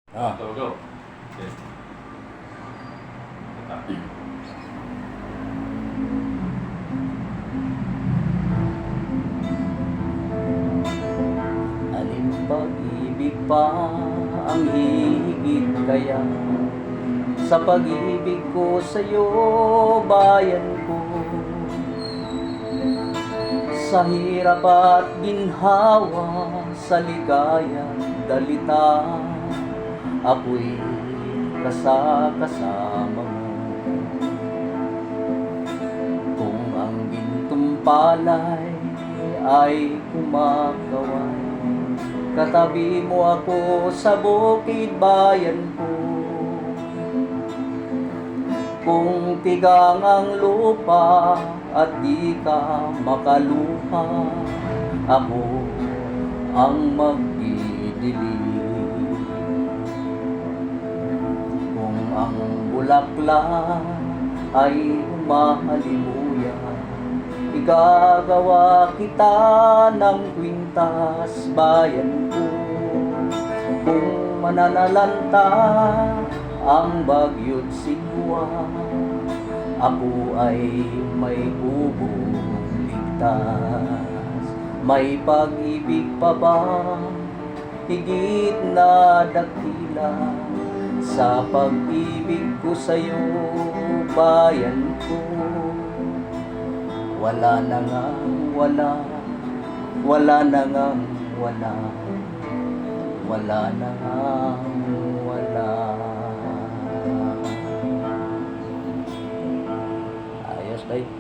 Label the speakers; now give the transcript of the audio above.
Speaker 1: Go, go. Okay.
Speaker 2: Alin pag-ibig pa ang hihigit kaya sa pag-ibig ko sa'yo, bayan ko? Sa hirap at ginhawa, sa ligaya dalita, ako'y kasama mo. Kung ang gintong palay ay kumakaway, katabi mo ako sa bukid bayan ko. Kung tigang ang lupa at di ka makaluha, ako ang magdidilig. Kung ang bulaklak ay humahalimuyan, igagawa kita ng kwintas bayan ko. Kung mananalanta ang bagyo't sigwa, ako ay may bubong ligtas. May pag-ibig pa ba higit na dakila sa pag-ibig ko sa'yo, bayan ko? Wala na ngang wala, wala na ngang wala, wala na ngang wala. Ayos, bay.